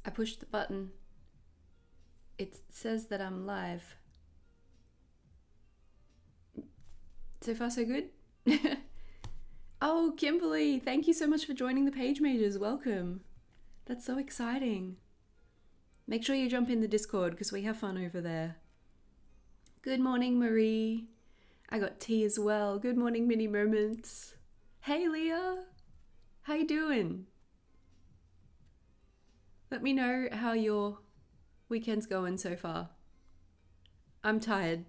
I pushed the button. It says that I'm live. So far so good? Oh, Kimberly, thank you so much for joining the Page Majors. Welcome. That's so exciting. Make sure you jump in the Discord because we have fun over there. Good morning, Marie. I got tea as well. Good morning, Mini Moments. Hey, Leah. How you doing? Let me know how your weekend's going so far. I'm tired.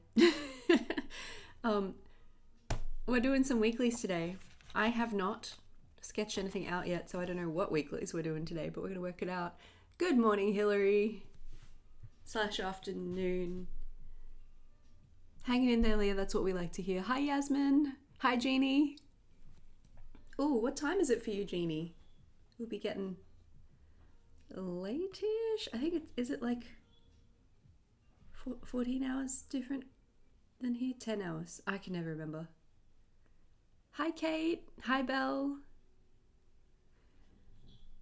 We're doing some weeklies today. I have not sketched anything out yet, so I don't know what weeklies we're doing today, but we're gonna work it out. Good morning, Hillary. / afternoon. Hanging in there, Leah, that's what we like to hear. Hi, Yasmin. Hi, Jeannie. Oh, what time is it for you, Jeannie? We'll be getting late-ish. I think is it like 14 hours different than here? 10 hours. I can never remember. Hi, Kate. Hi, Belle.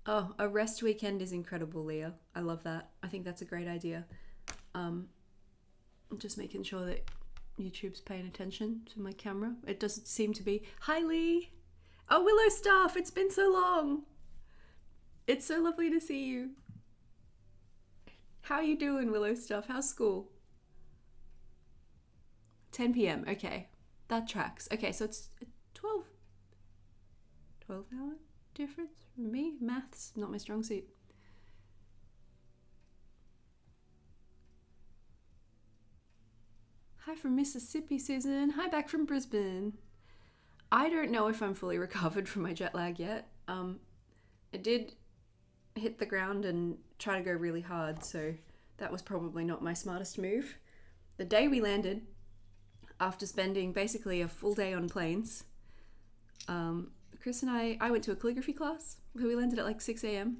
Oh, a rest weekend is incredible, Leah. I love that. I think that's a great idea. I'm just making sure that YouTube's paying attention to my camera. It doesn't seem to be. Hi, Lee. Oh, Willow Staff. It's been so long. It's so lovely to see you. How are you doing, Willow Staff? How's school? 10 p.m. Okay, that tracks. Okay, so it's 12 hour difference from me. Maths, not my strong suit. Hi from Mississippi, Susan. Hi back from Brisbane. I don't know if I'm fully recovered from my jet lag yet. I did hit the ground and try to go really hard, so that was probably not my smartest move. The day we landed, after spending basically a full day on planes, Chris and I went to a calligraphy class. We landed at like 6 a.m.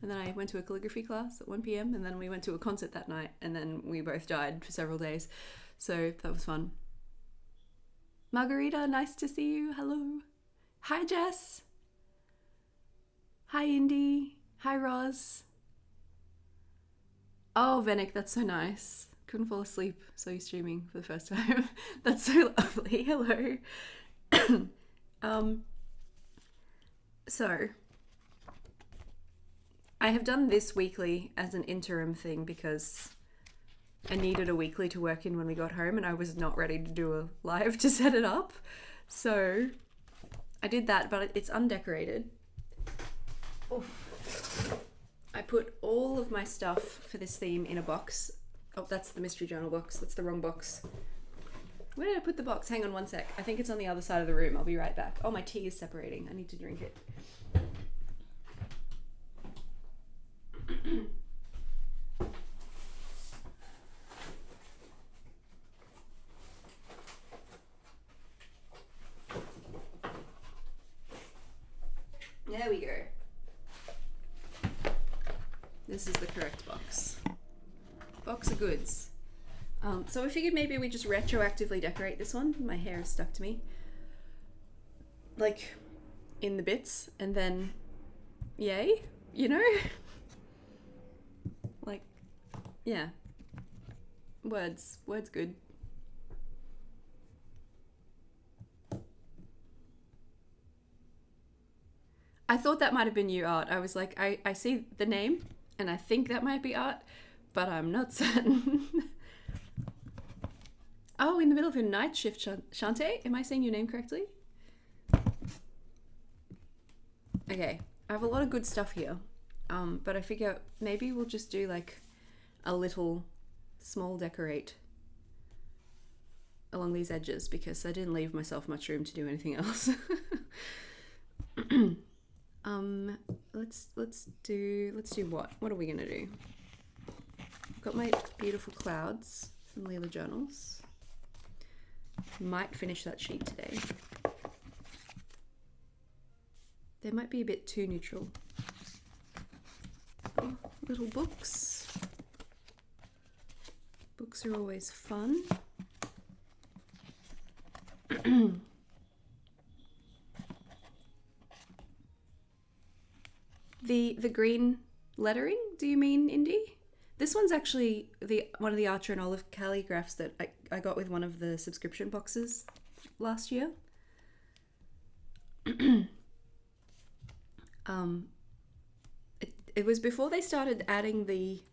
and then I went to a calligraphy class at 1 p.m. and then we went to a concert that night, and then we both died for several days. So that was fun. Margarita, nice to see you. Hello. Hi, Jess. Hi, Indy. Hi, Roz. Oh, Venick, that's so nice. Couldn't fall asleep, saw you streaming for the first time. That's so lovely. Hello. So I have done this weekly as an interim thing because I needed a weekly to work in when we got home, and I was not ready to do a live to set it up. So I did that, but it's undecorated. Oof. I put all of my stuff for this theme in a box. Oh, that's the mystery journal box. That's the wrong box. Where did I put the box? Hang on one sec. I think it's on the other side of the room. I'll be right back. Oh, my tea is separating. I need to drink it. There we go. This is the correct box. Box of goods. So I figured maybe we just retroactively decorate this one. My hair is stuck to me. Like, in the bits, and then, yay, you know? Like, yeah. Words good. I thought that might have been you, Art. I was like, I see the name, and I think that might be Art, but I'm not certain. Oh, in the middle of your night shift, Shantae? Am I saying your name correctly? Okay, I have a lot of good stuff here, but I figure maybe we'll just do like a little small decorate along these edges because I didn't leave myself much room to do anything else. Let's do what? What are we gonna do? I've got my beautiful clouds from Leela Journals. Might finish that sheet today. They might be a bit too neutral. Oh, little books. Books are always fun. The green Lettering, do you mean, Indy? This one's actually one of the Archer and Olive calligraphs that I got with one of the subscription boxes last year. It was before they started adding the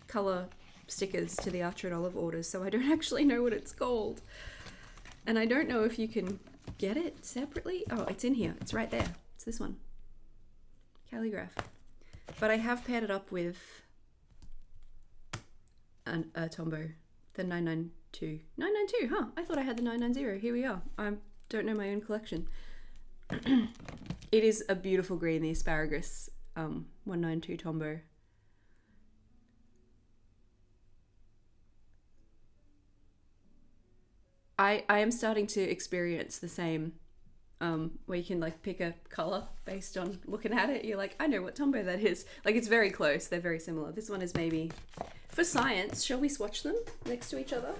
colour stickers to the Archer and Olive orders, so I don't actually know what it's called. And I don't know if you can get it separately. Oh, it's in here. It's right there. It's this one. Calligraph. But I have paired it up with a Tombow, the 992. 992, huh? I thought I had the 990. Here we are. I don't know my own collection. It is a beautiful green, the asparagus 192 Tombow. I am starting to experience the same, where you can like pick a color based on looking at it. You're like, I know what Tombow that is. Like, it's very close. They're very similar. This one is maybe for science. Shall we swatch them next to each other?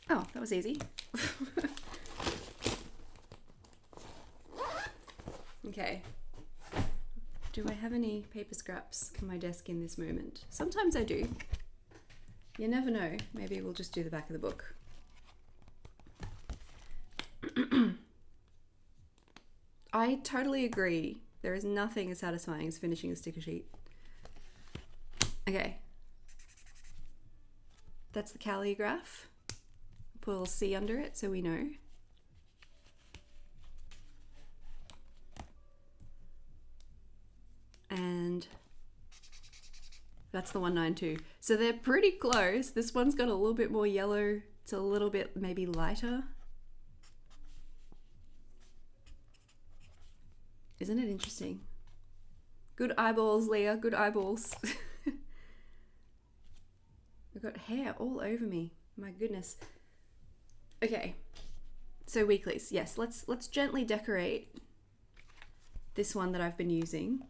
Oh, that was easy. Okay. Do I have any paper scraps on my desk in this moment? Sometimes I do. You never know. Maybe we'll just do the back of the book. I totally agree. There is nothing as satisfying as finishing a sticker sheet. Okay. That's the calligraph. Put a little C under it so we know. And that's the 192. So they're pretty close. This one's got a little bit more yellow. It's a little bit maybe lighter. Isn't it interesting? Good eyeballs, Leah. Good eyeballs. I've got hair all over me. My goodness. Okay. So weeklies. Yes, let's gently decorate this one that I've been using,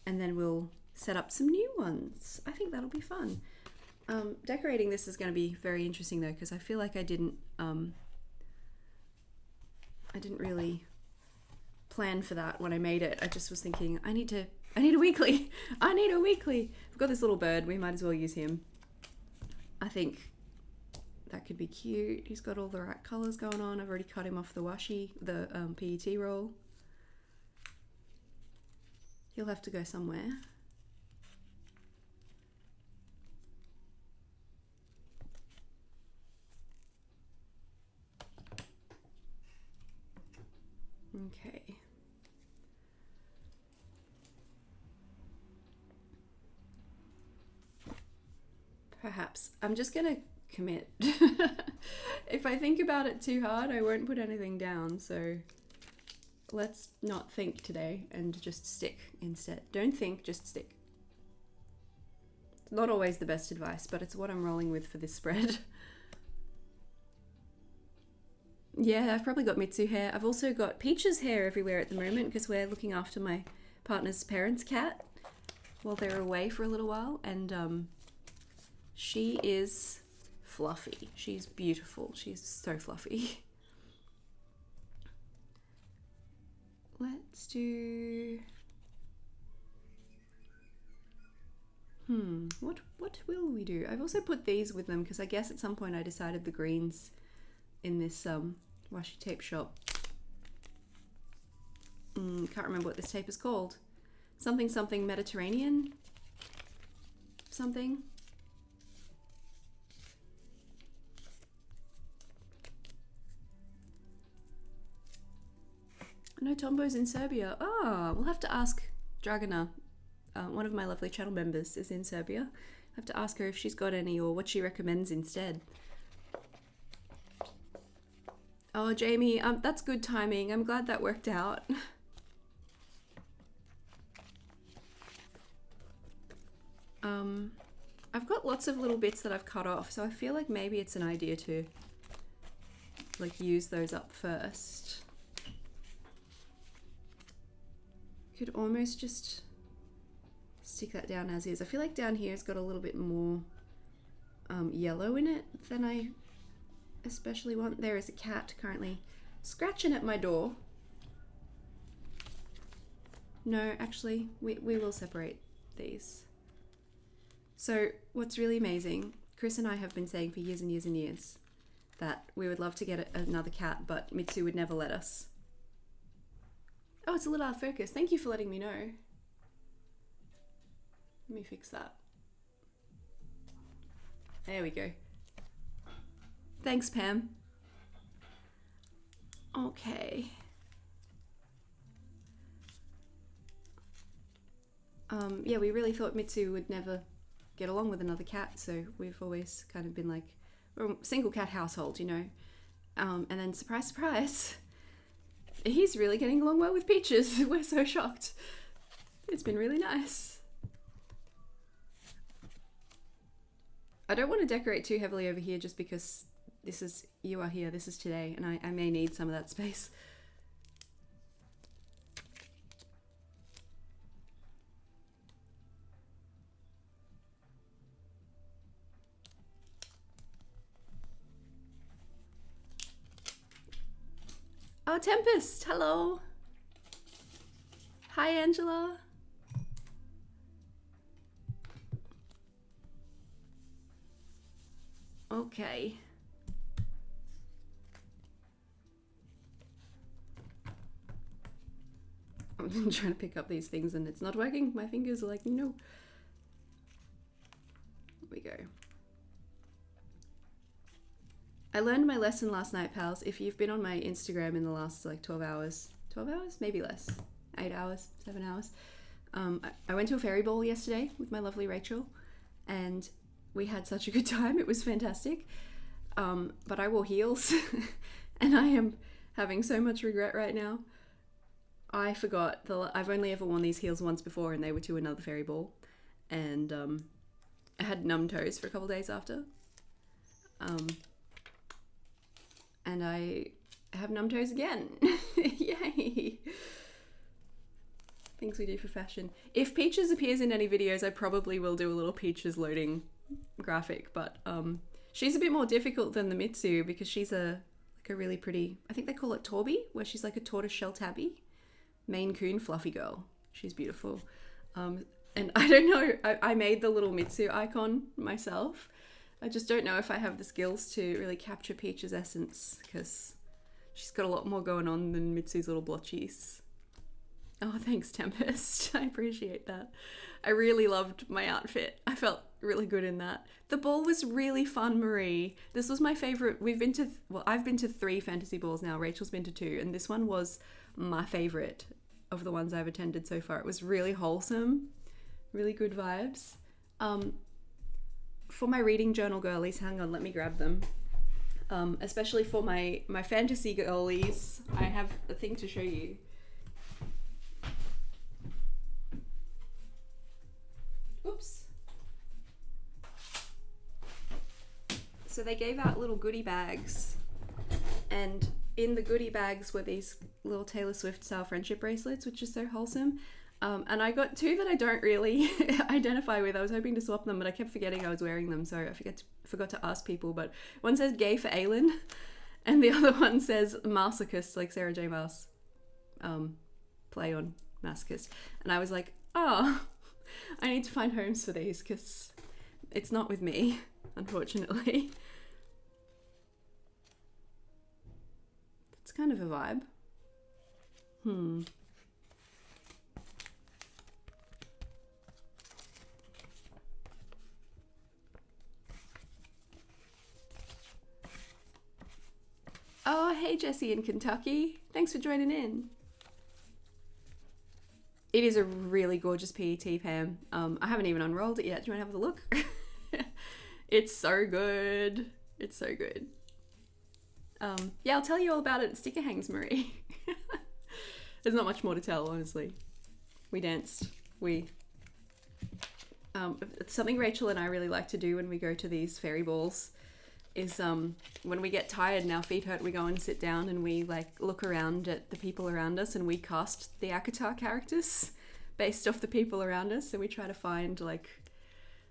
and then we'll set up some new ones. I think that'll be fun. Decorating this is going to be very interesting though, because I feel like I didn't really plan for that when I made it. I just was thinking, I need a weekly. I need a weekly. We've got this little bird. We might as well use him. I think that could be cute. He's got all the right colors going on. I've already cut him off the washi, the PET roll. He'll have to go somewhere. Okay. Perhaps. I'm just gonna commit. If I think about it too hard, I won't put anything down, so let's not think today and just stick instead. Don't think, just stick. It's not always the best advice, but it's what I'm rolling with for this spread. Yeah, I've probably got Mitsu hair. I've also got Peach's hair everywhere at the moment because we're looking after my partner's parents' cat while they're away for a little while, and she is fluffy. She's beautiful. She's so fluffy. Let's do... what will we do? I've also put these with them because I guess at some point I decided the greens in this washi tape shop. Can't remember what this tape is called. Something something Mediterranean? Something? No Tombow's in Serbia. Ah, we'll have to ask Dragana. One of my lovely channel members is in Serbia. I'll have to ask her if she's got any or what she recommends instead. Oh, Jamie, that's good timing. I'm glad that worked out. I've got lots of little bits that I've cut off, so I feel like maybe it's an idea to like use those up first. Could almost just stick that down as is. I feel like down here it's got a little bit more yellow in it than I especially want. There is a cat currently scratching at my door. No, actually, we will separate these. So what's really amazing, Chris and I have been saying for years and years and years that we would love to get another cat, but Mitsu would never let us. Oh, it's a little out of focus. Thank you for letting me know. Let me fix that. There we go. Thanks, Pam. Okay. Yeah, we really thought Mitsu would never get along with another cat, so we've always kind of been like, we're a single cat household, you know. And then surprise, surprise, he's really getting along well with Peaches. We're so shocked. It's been really nice. I don't want to decorate too heavily over here just because this is, you are here, this is today, and I may need some of that space. Oh, Tempest, hello. Hi, Angela. Okay. I'm trying to pick up these things and it's not working. My fingers are like, no. Here we go. I learned my lesson last night, pals. If you've been on my Instagram in the last like 12 hours, maybe less, 8 hours, 7 hours. I went to a fairy ball yesterday with my lovely Rachel and we had such a good time. It was fantastic. But I wore heels and I am having so much regret right now. I forgot, I've only ever worn these heels once before and they were to another fairy ball. And I had numb toes for a couple days after. And I have numb toes again. Yay! Things we do for fashion. If Peaches appears in any videos, I probably will do a little Peaches loading graphic, but she's a bit more difficult than the Mitsu because she's like a really pretty, I think they call it Torby, where she's like a tortoiseshell tabby. Maine Coon fluffy girl. She's beautiful. And I don't know, I made the little Mitsu icon myself. I just don't know if I have the skills to really capture Peach's essence because she's got a lot more going on than Mitsu's little blotchies. Oh, thanks, Tempest. I appreciate that. I really loved my outfit. I felt really good in that. The ball was really fun, Marie. This was my favorite. I've been to 3 fantasy balls now. Rachel's been to 2, and this one was my favorite of the ones I've attended so far. It was really wholesome, really good vibes. For my reading journal girlies, hang on, let me grab them. Especially for my fantasy girlies, I have a thing to show you. Oops. So they gave out little goodie bags, and in the goodie bags were these little Taylor Swift style friendship bracelets, which is so wholesome. And I got 2 that I don't really identify with. I was hoping to swap them, but I kept forgetting I was wearing them, so I forgot to ask people. But one says gay for Aylin, and the other one says masochist, like Sarah J. Maas. Play on masochist. And I was like, oh, I need to find homes for these, because it's not with me, unfortunately. It's kind of a vibe. Oh, hey Jessie in Kentucky. Thanks for joining in. It is a really gorgeous PET, Pam. I haven't even unrolled it yet. Do you want to have a look? It's so good. It's so good. Yeah, I'll tell you all about it at Sticker Hangs, Marie. There's not much more to tell, honestly. We danced. Something Rachel and I really like to do when we go to these fairy balls is when we get tired and our feet hurt, we go and sit down and we like look around at the people around us and we cast the Akatar characters based off the people around us. So we try to find like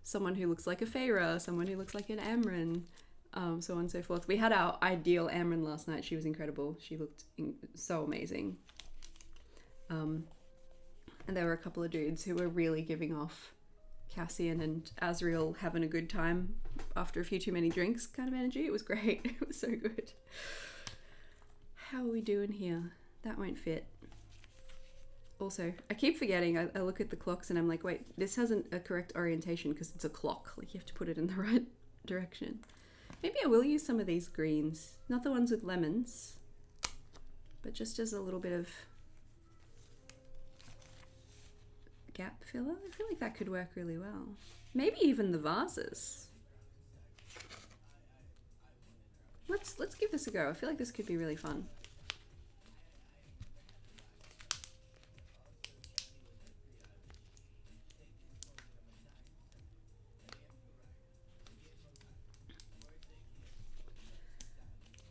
someone who looks like a Feyre, someone who looks like an Amryn, so on and so forth. We had our ideal Amryn last night. She was incredible. She looked so amazing. And there were a couple of dudes who were really giving off Cassian and Azriel having a good time after a few too many drinks kind of energy. It was great. It was so good. How are we doing here? That won't fit. Also, I keep forgetting, I look at the clocks and I'm like, wait, this hasn't a correct orientation because it's a clock. Like, you have to put it in the right direction. Maybe I will use some of these greens. Not the ones with lemons, but just as a little bit of gap filler. I feel like that could work really well. Maybe even the vases. Let's give this a go. I feel like this could be really fun.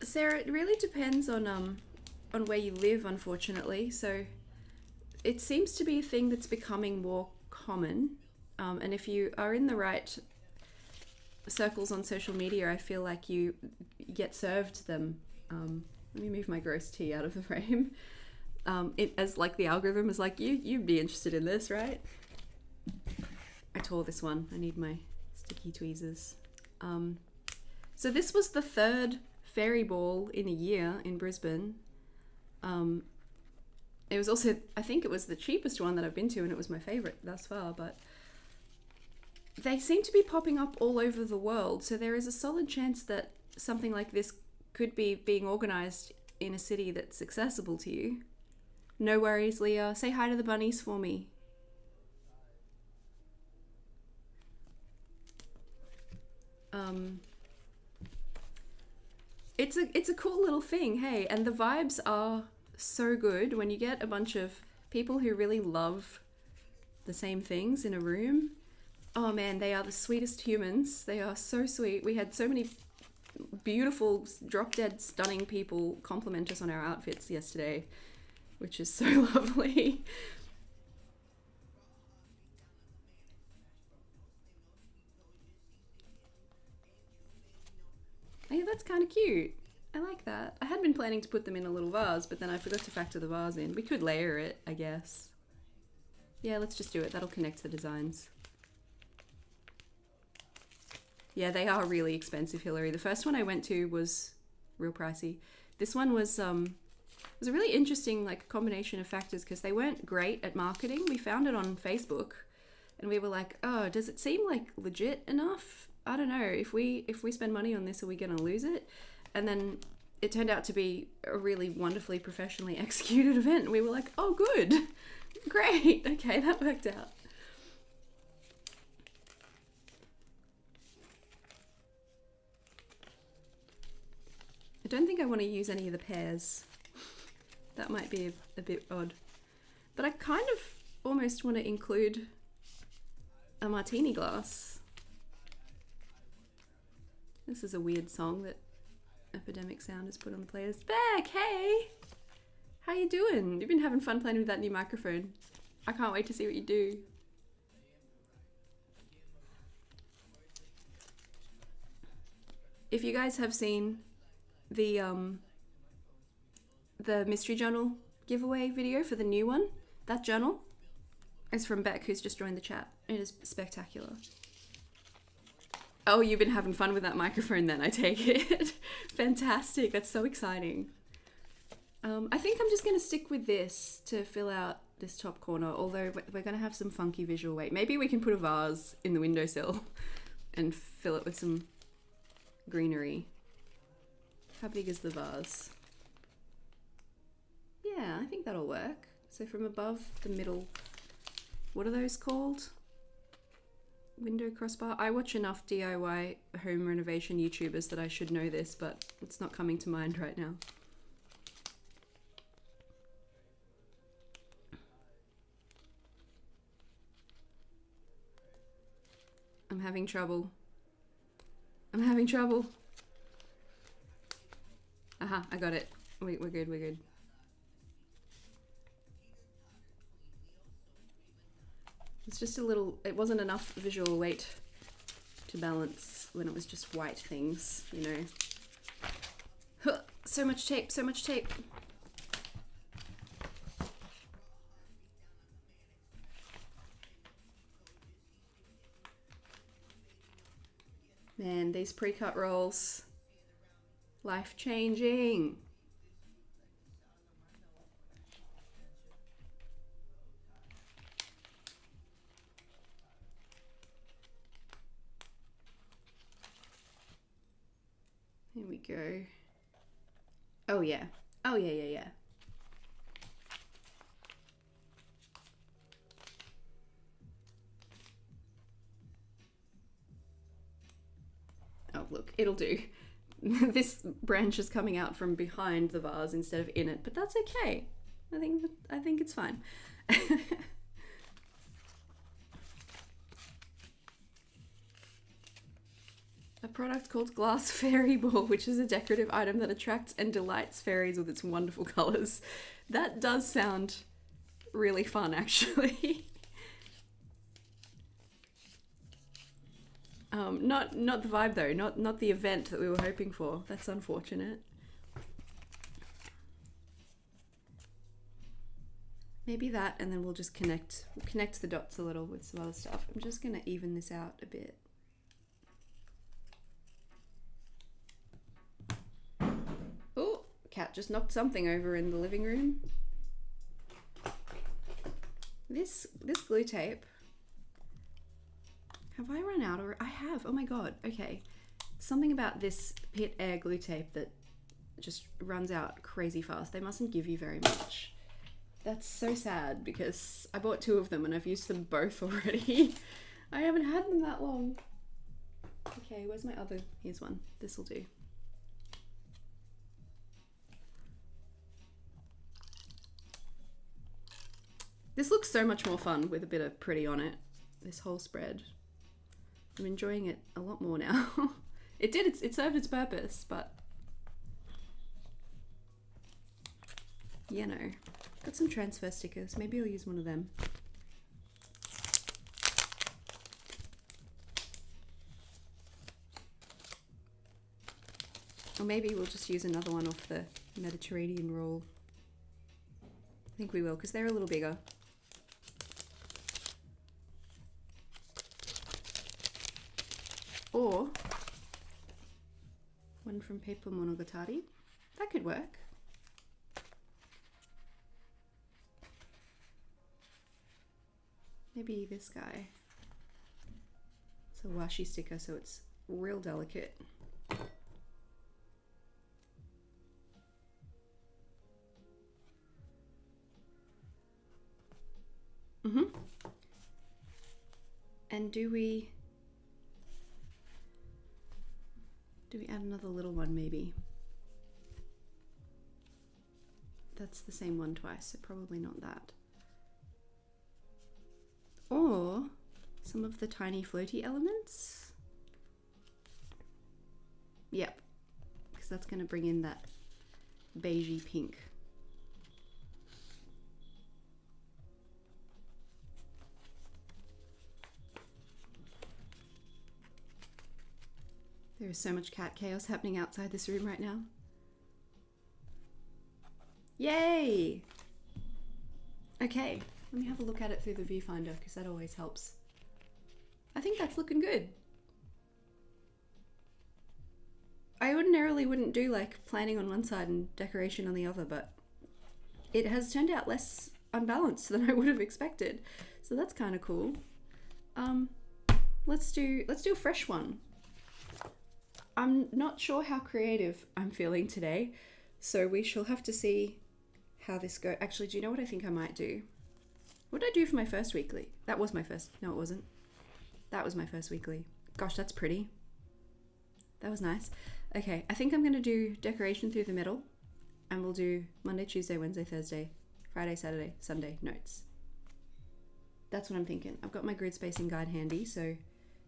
Sarah, it really depends on where you live, unfortunately. So it seems to be a thing that's becoming more common. And if you are in the right circles on social media, I feel like you get served them. Let me move my gross tea out of the frame. As like the algorithm is like, you'd be interested in this, right? I tore this one. I need my sticky tweezers. So this was the third fairy ball in a year in Brisbane. It was also, I think it was the cheapest one that I've been to, and it was my favorite thus far, but they seem to be popping up all over the world. So there is a solid chance that something like this could be being organized in a city that's accessible to you. No worries, Leah. Say hi to the bunnies for me. It's a cool little thing, hey, and the vibes are so good when you get a bunch of people who really love the same things in a room. Oh man, they are the sweetest humans. They are so sweet. We had so many beautiful, drop-dead, stunning people compliment us on our outfits yesterday, which is so lovely. Yeah, that's kind of cute. I like that. I had been planning to put them in a little vase, but then I forgot to factor the vase in. We could layer it, I guess. Yeah, let's just do it. That'll connect the designs. Yeah, they are really expensive, Hillary. The first one I went to was real pricey. This one was a really interesting like combination of factors because they weren't great at marketing. We found it on Facebook and we were like, oh, does it seem like legit enough? I don't know. If we spend money on this, are we going to lose it? And then it turned out to be a really wonderfully professionally executed event. And we were like, oh, good. Great. Okay, that worked out. I don't think I want to use any of the pears. That might be a bit odd. But I kind of almost want to include a martini glass. This is a weird song that Epidemic Sound has put on the playlist. Beck, hey! How you doing? You've been having fun playing with that new microphone. I can't wait to see what you do. If you guys have seen the mystery journal giveaway video for the new one, that journal is from Beck, who's just joined the chat. It is spectacular. Oh, you've been having fun with that microphone then, I take it. Fantastic, that's so exciting. I think I'm just gonna stick with this to fill out this top corner, although we're gonna have some funky visual weight. Maybe we can put a vase in the windowsill and fill it with some greenery. How big is the vase? Yeah, I think that'll work. So from above the middle, what are those called? Window crossbar? I watch enough DIY home renovation YouTubers that I should know this, but it's not coming to mind right now. I'm having trouble. I'm having trouble. Aha, I got it. We're good, we're good. It's just a little, it wasn't enough visual weight to balance when it was just white things, you know. Huh, so much tape, so much tape. Man, these pre-cut rolls, life-changing. Here we go. Oh yeah. Oh yeah, yeah, yeah. Oh look, it'll do. This branch is coming out from behind the vase instead of in it, but that's okay. I think it's fine. A product called Glass Fairy Ball, which is a decorative item that attracts and delights fairies with its wonderful colours. That does sound really fun, actually. Not the vibe though, not the event that we were hoping for. That's unfortunate. Maybe that, and then we'll just connect the dots a little with some other stuff. I'm just gonna even this out a bit. Oh, cat just knocked something over in the living room. This glue tape. Have I run out, or I have? Oh my god. Okay, something about this Pit Air glue tape that just runs out crazy fast. They mustn't give you very much. That's so sad because I bought 2 of them and I've used them both already. I haven't had them that long. Okay, where's my other? Here's one. This will do. This looks so much more fun with a bit of pretty on it. This whole spread. I'm enjoying it a lot more now. It served its purpose, but you know, got some transfer stickers. Maybe I'll use one of them. Or maybe we'll just use another one off the Mediterranean roll. I think we will, because they're a little bigger. Or one from Paper Monogatari. That could work. Maybe this guy. It's a washi sticker, so it's real delicate. And do we add another little one maybe? That's the same one twice, so probably not that. Or some of the tiny floaty elements. Yep, because that's going to bring in that beigey pink. There is so much cat chaos happening outside this room right now. Yay! Okay, let me have a look at it through the viewfinder because that always helps. I think that's looking good. I ordinarily wouldn't do like planning on one side and decoration on the other, but it has turned out less unbalanced than I would have expected. So that's kind of cool. Let's do a fresh one. I'm not sure how creative I'm feeling today, so we shall have to see how this goes. Actually, do you know what I think I might do? What did I do for my first weekly? That was my first. No, it wasn't. That was my first weekly. Gosh, that's pretty. That was nice. Okay, I think I'm going to do decoration through the middle, and we'll do Monday, Tuesday, Wednesday, Thursday, Friday, Saturday, Sunday notes. That's what I'm thinking. I've got my grid spacing guide handy, so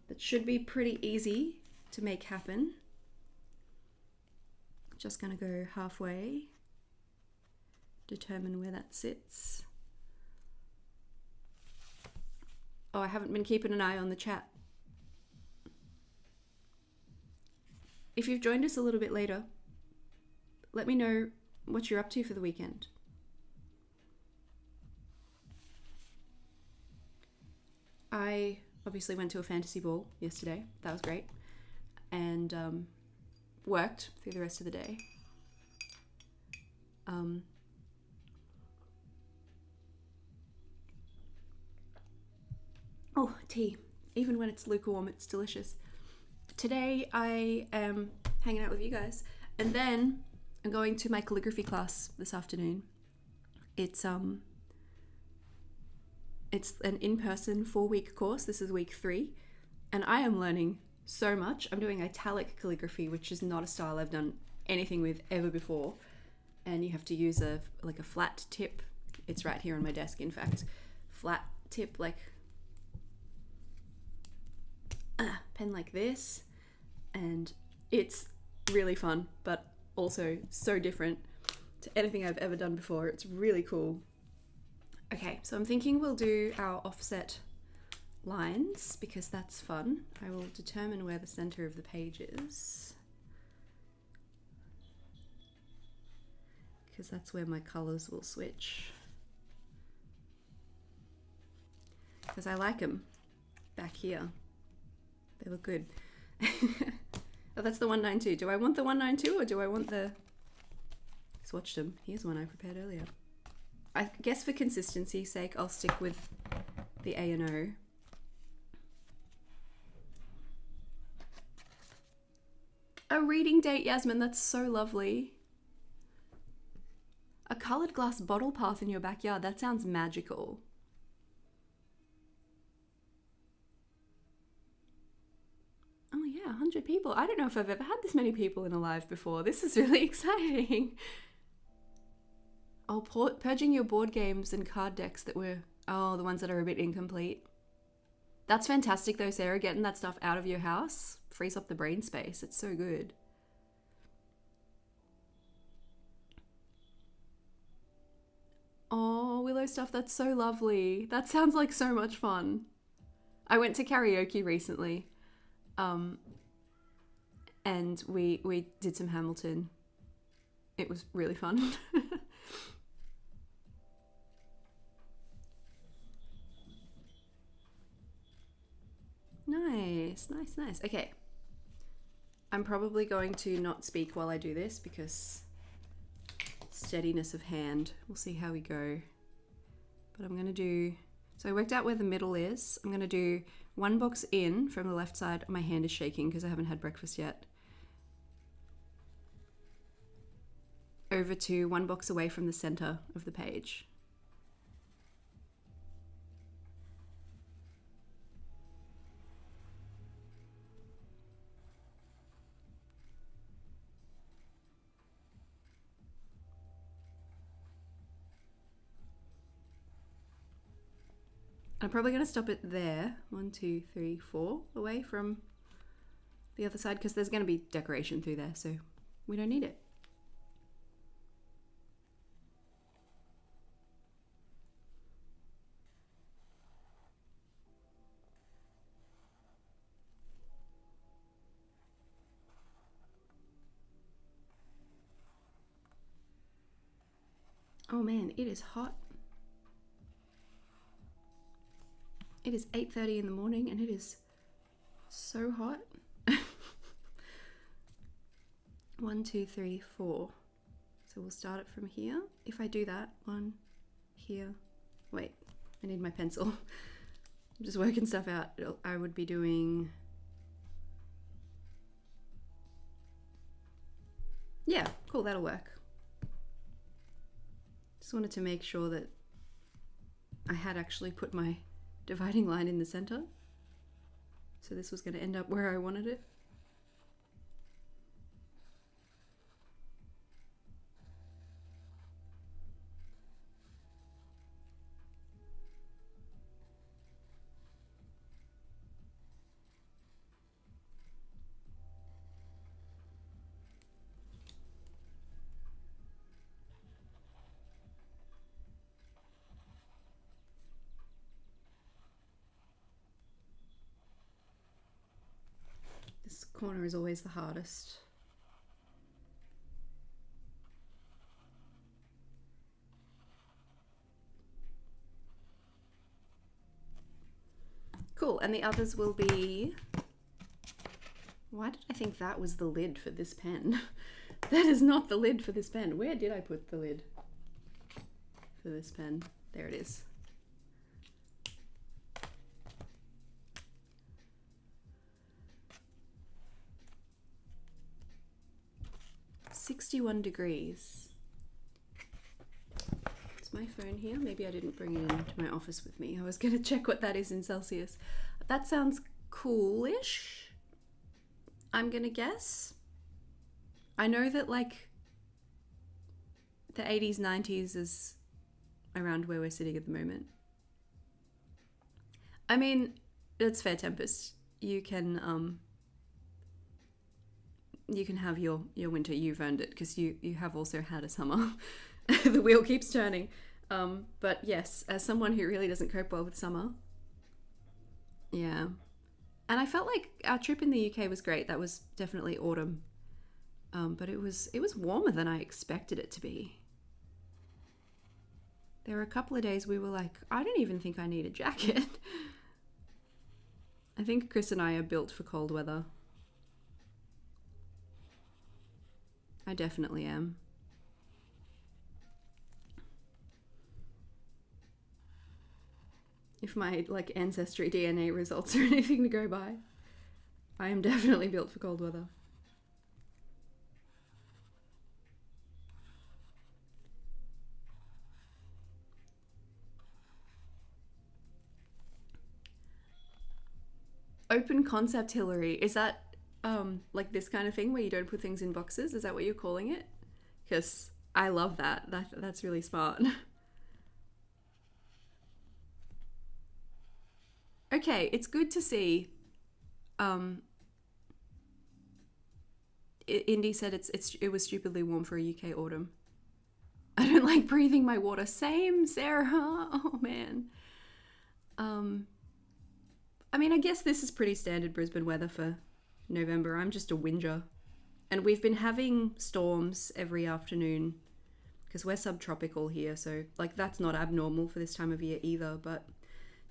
that should be pretty easy to make happen. Just going to go halfway, determine where that sits. Oh, I haven't been keeping an eye on the chat. If you've joined us a little bit later, let me know what you're up to for the weekend. I obviously went to a fantasy ball yesterday. That was great. And worked through the rest of the day. Oh, tea. Even when it's lukewarm, it's delicious. Today I am hanging out with you guys, and then I'm going to my calligraphy class this afternoon. It's an in-person 4-week course. This is week 3, and I am learning so much. I'm doing italic calligraphy, which is not a style I've done anything with ever before, and you have to use a flat tip. It's right here on my desk, in fact. Flat tip, like pen like this, and it's really fun, but also so different to anything I've ever done before. It's really cool. Okay, so I'm thinking we'll do our offset lines because that's fun. I will determine where the center of the page is, because that's where my colors will switch, because I like them back here. They look good. Oh, that's the 192. Do I want the 192 or do I want the... I swatched them. Here's one I prepared earlier. I guess for consistency's sake, I'll stick with the A&O. A reading date, Yasmin. That's so lovely. A colored glass bottle path in your backyard. That sounds magical. Oh yeah, 100 people. I don't know if I've ever had this many people in a live before. This is really exciting. Oh, purging your board games and card decks that were, oh, the ones that are a bit incomplete. That's fantastic though, Sarah, getting that stuff out of your house. Frees up the brain space. It's so good. Oh, Willow stuff, that's so lovely. That sounds like so much fun. I went to karaoke recently. And we did some Hamilton. It was really fun. Nice, nice, nice. Okay. I'm probably going to not speak while I do this because steadiness of hand. We'll see how we go. But I'm going to do... So I worked out where the middle is. I'm going to do one box in from the left side. My hand is shaking because I haven't had breakfast yet. Over to one box away from the center of the page. I'm probably going to stop it there. 1, 2, 3, 4 away from the other side because there's going to be decoration through there, so we don't need it. Oh man, it is hot. It is 8:30 in the morning and it is so hot. 1, 2, 3, 4. So we'll start it from here. If I do that, 1 here. Wait, I need my pencil. I'm just working stuff out. I would be doing... Yeah, cool, that'll work. Just wanted to make sure that I had actually put my dividing line in the center. So this was going to end up where I wanted it. corner is always the hardest. Cool, and the others will be... Why did I think that was the lid for this pen? That is not the lid for this pen. Where did I put the lid for this pen? There it is. $61°. Is my phone here? Maybe I didn't bring it into my office with me. I was going to check what that is in Celsius. That sounds coolish, I'm going to guess. I know that like the 80s, 90s is around where we're sitting at the moment. I mean, it's fair tempest. You can have your winter. You've earned it because you have also had a summer. The wheel keeps turning. But yes, as someone who really doesn't cope well with summer, yeah. And I felt like our trip in the UK was great. That was definitely autumn. But it was warmer than I expected it to be. There were a couple of days we were like, I don't even think I need a jacket. I think Chris and I are built for cold weather. I definitely am. If my like ancestry DNA results are anything to go by, I am definitely built for cold weather. Open concept, Hillary. Is that like this kind of thing where you don't put things in boxes? Is that what you're calling it? Because I love that. That's really smart. Okay, it's good to see. Indy said it was stupidly warm for a UK autumn. I don't like breathing my water. Same, Sarah. Oh man. I mean, I guess this is pretty standard Brisbane weather for November. I'm just a whinger. And we've been having storms every afternoon because we're subtropical here. So like that's not abnormal for this time of year either, but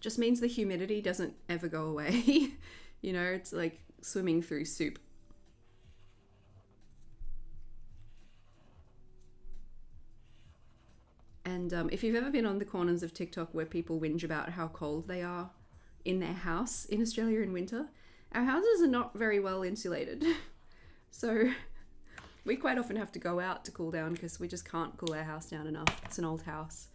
just means the humidity doesn't ever go away. You know, it's like swimming through soup. And if you've ever been on the corners of TikTok where people whinge about how cold they are in their house in Australia in winter, our houses are not very well insulated. So we quite often have to go out to cool down because we just can't cool our house down enough. It's an old house.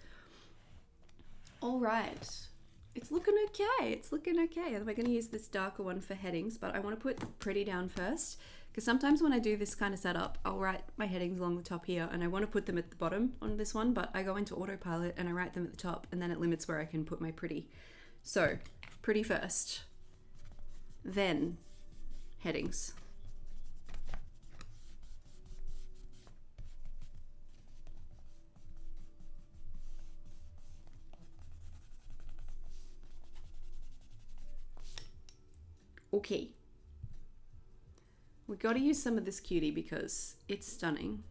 All right. It's looking okay. It's looking okay. And we're going to use this darker one for headings, but I want to put pretty down first because sometimes when I do this kind of setup, I'll write my headings along the top here and I want to put them at the bottom on this one, but I go into autopilot and I write them at the top and then it limits where I can put my pretty. So pretty first, then headings. Okay, we got to use some of this cutie because it's stunning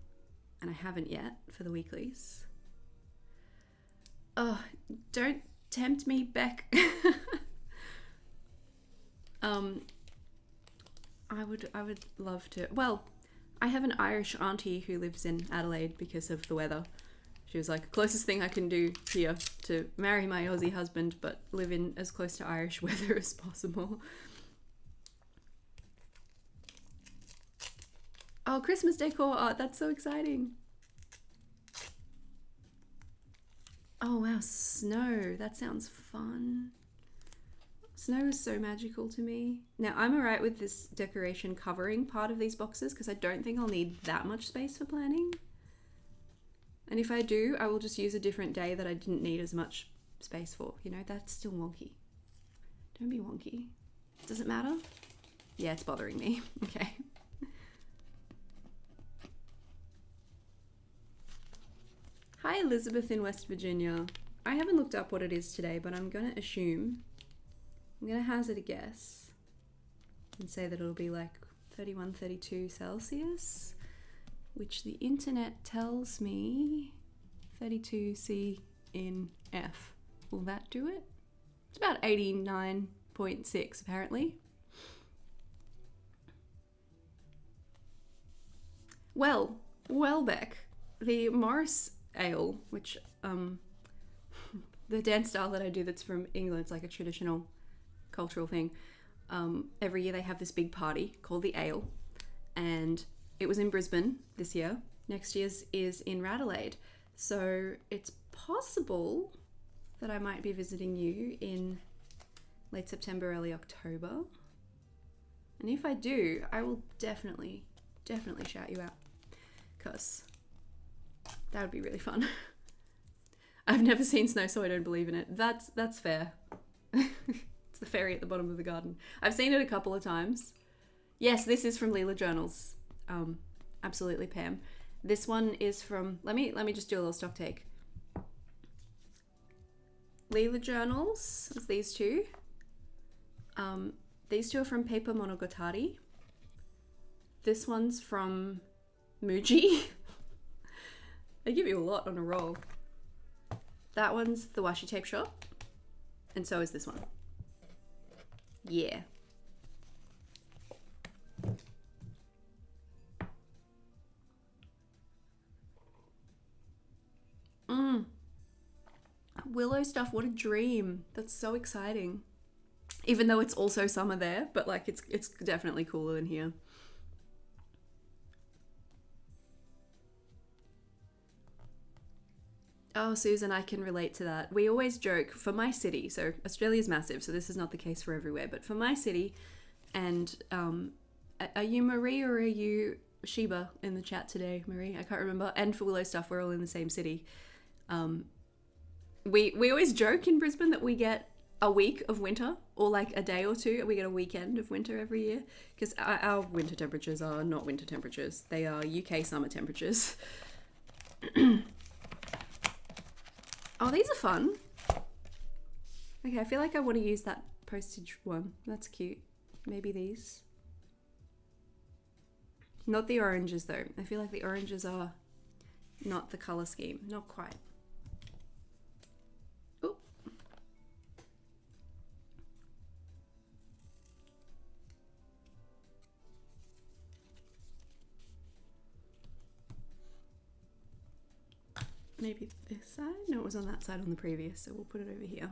and I haven't yet for the weeklies. Oh, don't tempt me, Beck. I would love to. Well, I have an Irish auntie who lives in Adelaide because of the weather. She was like, closest thing I can do here to marry my Aussie husband but live in as close to Irish weather as possible. Oh, Christmas decor art, that's so exciting. Oh wow, snow, that sounds fun. Snow is so magical to me. Now I'm alright with this decoration covering part of these boxes because I don't think I'll need that much space for planning. And if I do, I will just use a different day that I didn't need as much space for. You know, that's still wonky. Don't be wonky. Does it matter? Yeah, it's bothering me. Okay. Hi Elizabeth in West Virginia. I haven't looked up what it is today, but I'm gonna assume, I'm gonna hazard a guess and say that it'll be like 31, 32 Celsius, which the internet tells me 32C in F. Will that do it? It's about 89.6 apparently. Well, Beck, the Morris Ale, which the dance style that I do that's from England, it's like a traditional cultural thing. Every year they have this big party called the Ale, and it was in Brisbane this year. Next year's is in Adelaide. So it's possible that I might be visiting you in late September, early October. And if I do, I will definitely shout you out, because that would be really fun. I've never seen snow, so I don't believe in it. That's fair. It's the fairy at the bottom of the garden. I've seen it a couple of times. Yes, this is from Leela Journals. Absolutely, Pam. This one is from, let me just do a little stock take. Leela Journals is these two. These two are from Paper Monogatari. This one's from Muji. They give you a lot on a roll. That one's the Washi Tape Shop, and so is this one. Yeah. Willow stuff, what a dream. That's so exciting. Even though it's also summer there, but like it's definitely cooler than here. Oh, Susan, I can relate to that. We always joke, for my city, so Australia's massive, so this is not the case for everywhere, but for my city, and are you Marie or are you Sheba in the chat today, Marie? I can't remember. And for Willow stuff, we're all in the same city. We always joke in Brisbane that we get a week of winter, or like a day or two. We get a weekend of winter every year, because our winter temperatures are not winter temperatures. They are UK summer temperatures. Oh, these are fun. Okay, I feel like I want to use that postage one. That's cute. Maybe these. Not the oranges though. I feel like the oranges are not the color scheme. Not quite. Oh. Maybe this side? No, it was on that side on the previous, so we'll put it over here.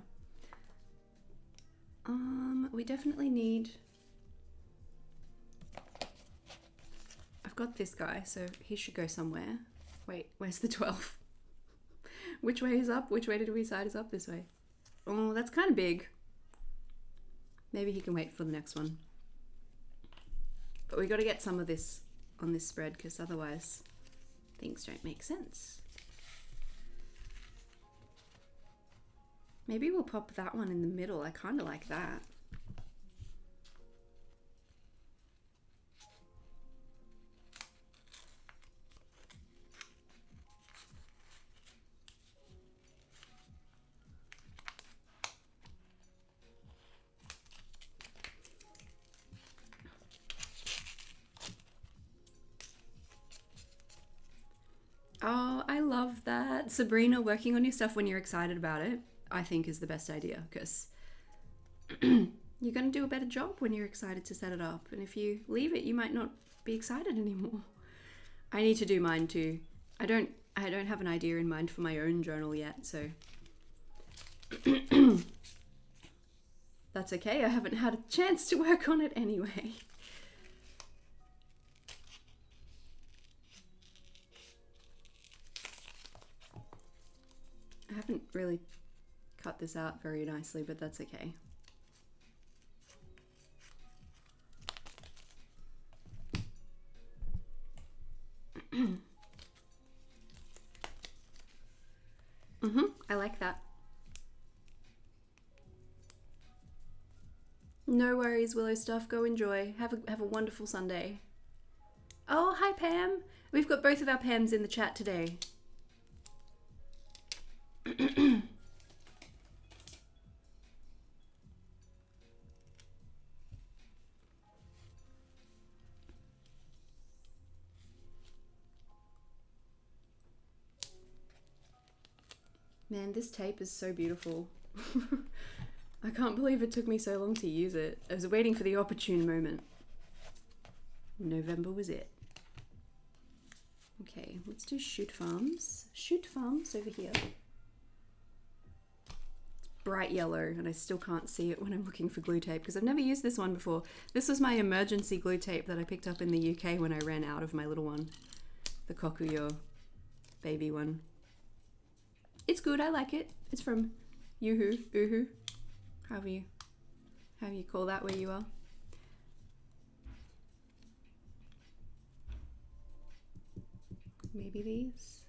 We definitely need... I've got this guy, so he should go somewhere. Wait, where's the 12? Which way is up? Which way did we decide is up? This way. Oh, that's kind of big. Maybe he can wait for the next one. But we got to get some of this on this spread, because otherwise things don't make sense. Maybe we'll pop that one in the middle. I kind of like that. Oh, I love that. Sabrina, working on your stuff when you're excited about it, I think is the best idea, because you're going to do a better job when you're excited to set it up. And if you leave it, you might not be excited anymore. I need to do mine too. I don't have an idea in mind for my own journal yet, so that's okay. I haven't had a chance to work on it anyway. I haven't really cut this out very nicely, but that's okay. I like that. No worries, Willow stuff. Go enjoy. Have a wonderful Sunday. Oh, hi Pam. We've got both of our Pams in the chat today. Man, this tape is so beautiful. I can't believe it took me so long to use it. I was waiting for the opportune moment. November was it. Okay, let's do Shoot Farms. Shoot Farms over here. It's bright yellow and I still can't see it when I'm looking for glue tape because I've never used this one before. This was my emergency glue tape that I picked up in the UK when I ran out of my little one. The Kokuyo baby one. It's good, I like it. It's from Yoo-hoo, Oohoo. However you call that where you are. Maybe these.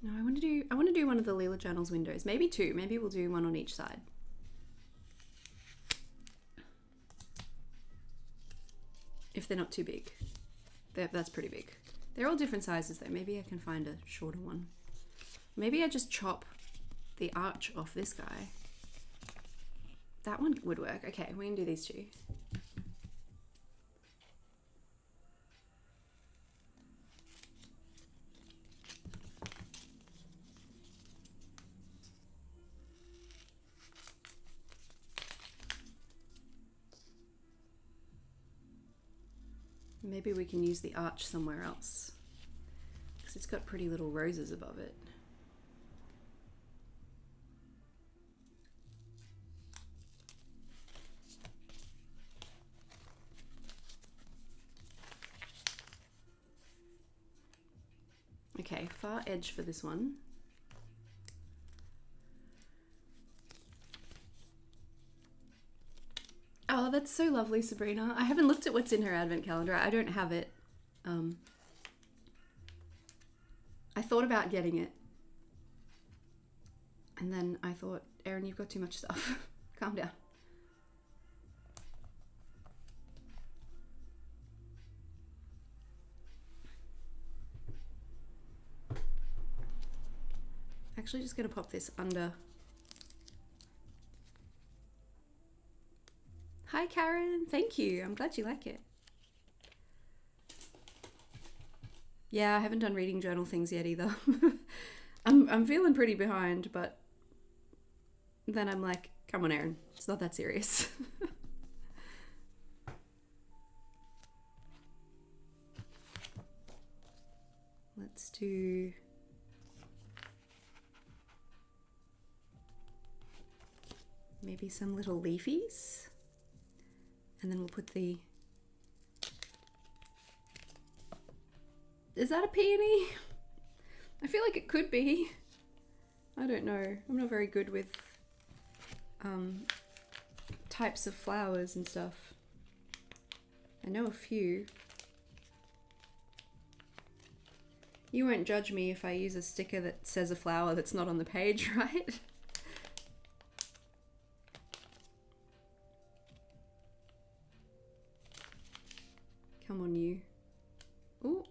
No, I want to do one of the Lila Journals windows. Maybe two. Maybe we'll do one on each side. If they're not too big. That's pretty big. They're all different sizes though. Maybe I can find a shorter one. Maybe I just chop the arch off this guy. That one would work. Okay, we can do these two. Maybe we can use the arch somewhere else because it's got pretty little roses above it. Okay, far edge for this one. Oh, that's so lovely, Sabrina. I haven't looked at what's in her advent calendar. I don't have it. I thought about getting it. And then I thought, Erin, you've got too much stuff. Calm down. Actually just gonna pop this under. Hi Karen, thank you. I'm glad you like it. Yeah, I haven't done reading journal things yet either. I'm feeling pretty behind, but then I'm like, come on Erin, it's not that serious. Let's do maybe some little leafies. And then we'll put the... Is that a peony? I feel like it could be. I don't know. I'm not very good with types of flowers and stuff. I know a few. You won't judge me if I use a sticker that says a flower that's not on the page, right? Come on, you. Ooh.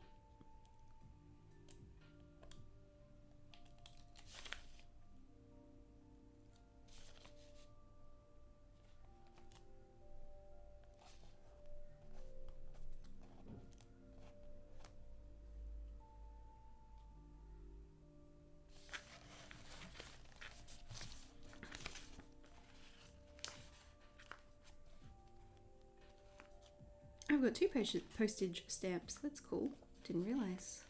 I've got two postage stamps. That's cool. Didn't realize.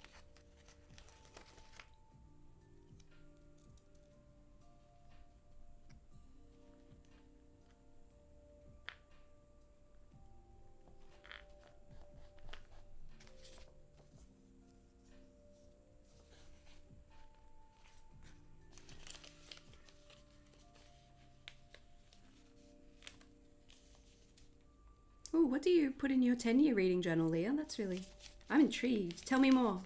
Oh, what do you put in your 10-year reading journal, Leah? That's really... I'm intrigued. Tell me more.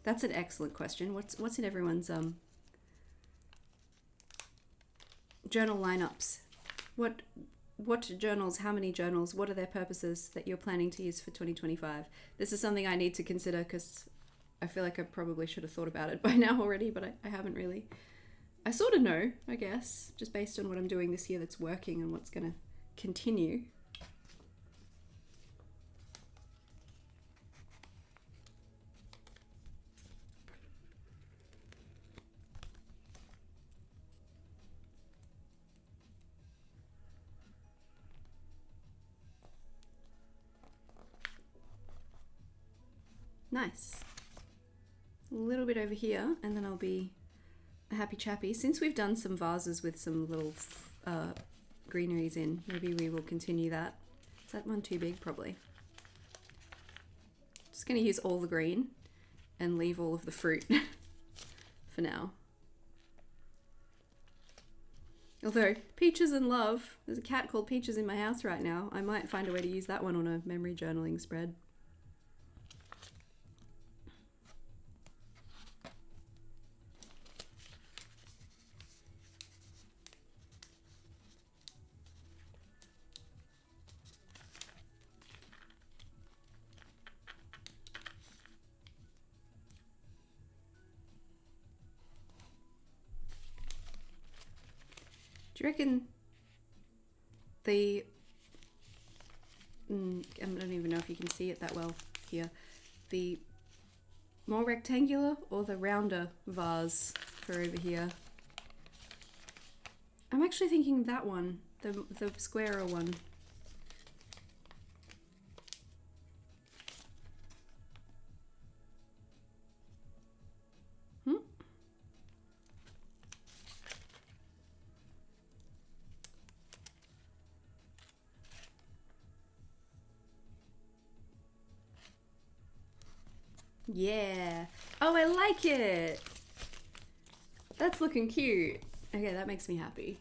That's an excellent question. What's in everyone's journal lineups? What journals, how many journals, what are their purposes that you're planning to use for 2025? This is something I need to consider because I feel like I probably should have thought about it by now already, but I haven't really. I sort of know, I guess, just based on what I'm doing this year that's working and what's going to continue. Nice. A little bit over here, and then I'll be a happy chappy. Since we've done some vases with some little greeneries in, maybe we will continue that. Is that one too big? Probably. Just going to use all the green and leave all of the fruit for now. Although, Peaches and Love, there's a cat called Peaches in my house right now. I might find a way to use that one on a memory journaling spread. Do you reckon the, I don't even know if you can see it that well here, the more rectangular or the rounder vase for over here? I'm actually thinking that one, the squarer one. Yeah. Oh, I like it. That's looking cute. Okay, that makes me happy.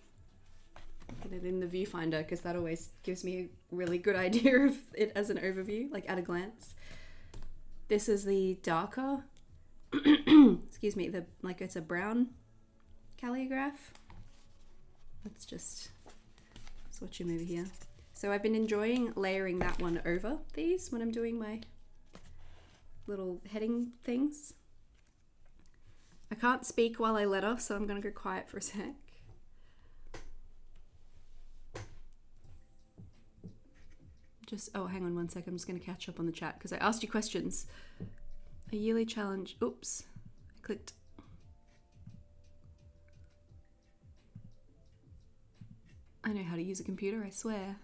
Get it in the viewfinder because that always gives me a really good idea of it as an overview, like at a glance. This is the darker, excuse me, like it's a brown calligraph. Let's just swatch him over here. So I've been enjoying layering that one over these when I'm doing my little heading things. I can't speak while I letter, so I'm gonna go quiet for a sec. Just, oh, hang on one sec, I'm just gonna catch up on the chat because I asked you questions. A yearly challenge, oops, I clicked. I know how to use a computer, I swear.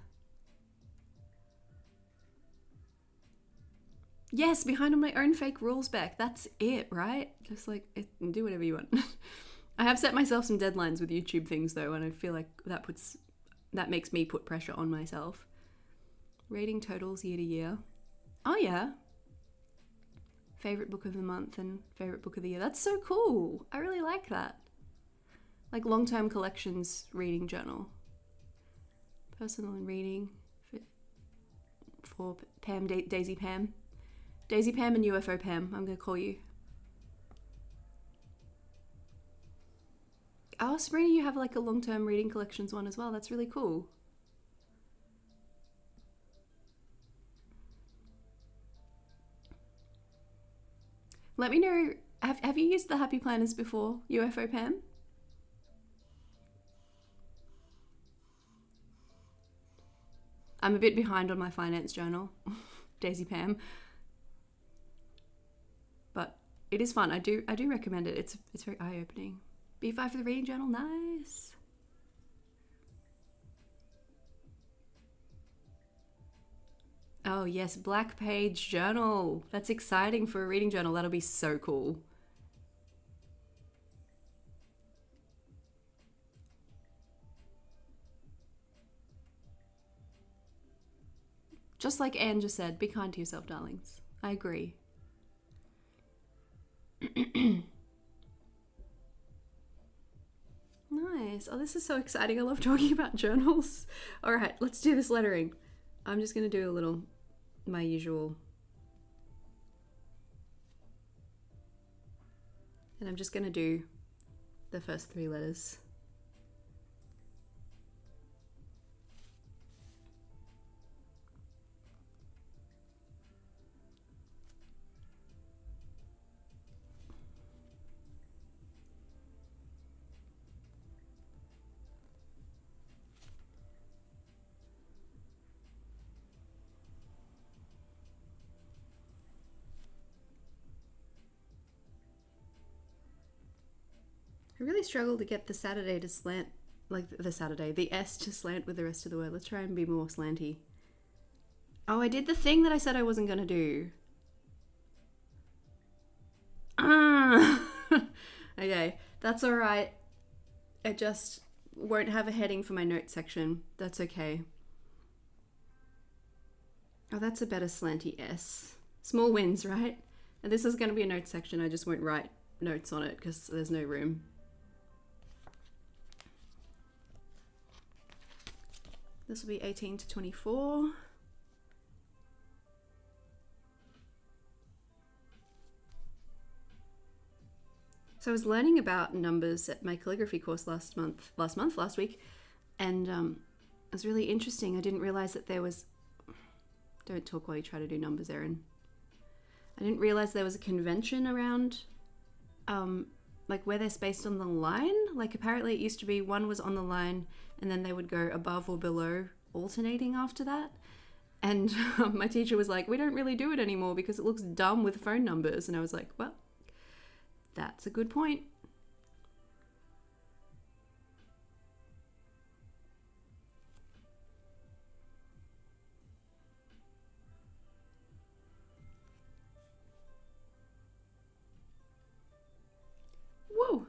Yes, behind on my own fake rules back. That's it, right? Just like, do whatever you want. I have set myself some deadlines with YouTube things though, and I feel like that makes me put pressure on myself. Rating totals year to year. Oh yeah. Favorite book of the month and favorite book of the year. That's so cool. I really like that. Like long-term collections reading journal. Personal and reading for Pam, Daisy Pam. Daisy Pam and UFO Pam, I'm gonna call you. Oh, Sabrina, you have like a long-term reading collections one as well. That's really cool. Let me know, have you used the Happy Planners before, UFO Pam? I'm a bit behind on my finance journal, Daisy Pam. But it is fun. I do recommend it. It's very eye-opening. B5 for the reading journal, nice. Oh yes, black page journal. That's exciting for a reading journal. That'll be so cool. Just like Anne just said, be kind to yourself, darlings. I agree. Nice. Oh, this is so exciting. I love talking about journals. All right, let's do this lettering. I'm just going to do a little, my usual. And I'm just going to do the first 3 letters. I really struggle to get the Saturday to slant, like the S to slant with the rest of the word. Let's try and be more slanty. Oh, I did the thing that I said I wasn't going to do. Okay, that's all right. I just won't have a heading for my notes section. That's okay. Oh, that's a better slanty S. Small wins, right? And this is going to be a notes section. I just won't write notes on it because there's no room. This will be 18 to 24. So I was learning about numbers at my calligraphy course last week, and it was really interesting. I didn't realize that there was, don't talk while you try to do numbers, Erin. I didn't realize there was a convention around like where they're spaced on the line. Like apparently it used to be one was on the line and then they would go above or below, alternating after that. And my teacher was like, we don't really do it anymore because it looks dumb with phone numbers. And I was like, well, that's a good point. Whoa.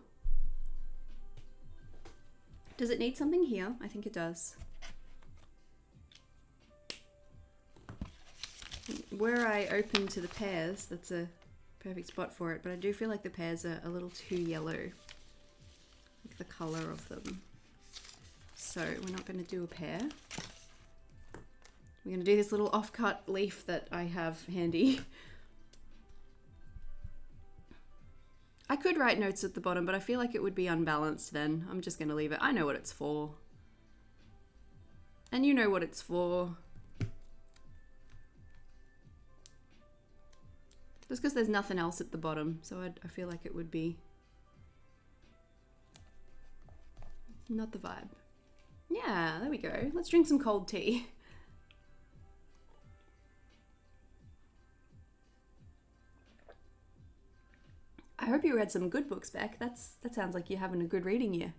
Does it need something here? I think it does. Where I open to the pears, that's a perfect spot for it, but I do feel like the pears are a little too yellow, like the color of them. So we're not going to do a pear. We're going to do this little off-cut leaf that I have handy. I could write notes at the bottom, but I feel like it would be unbalanced then. I'm just going to leave it. I know what it's for. And you know what it's for. Just because there's nothing else at the bottom, so I feel like it would be not the vibe. Yeah, there we go. Let's drink some cold tea. I hope you read some good books, Beck. That sounds like you're having a good reading year.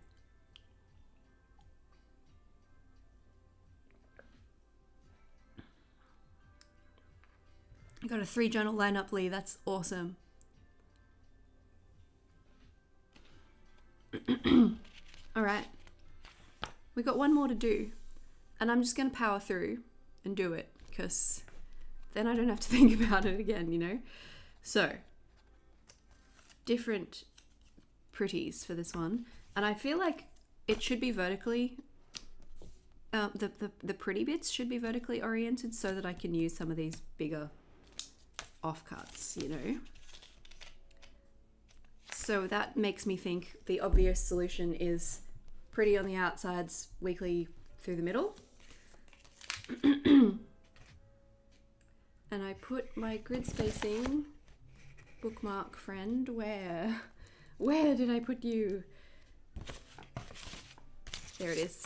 I got a 3 journal lineup, Lee. That's awesome. All right. We got one more to do, and I'm just going to power through and do it because then I don't have to think about it again, you know? So, different pretties for this one, and I feel like it should be vertically, the pretty bits should be vertically oriented so that I can use some of these bigger offcuts, you know? So that makes me think the obvious solution is pretty on the outsides, weekly through the middle. And I put my grid spacing bookmark friend where did I put you? There it is.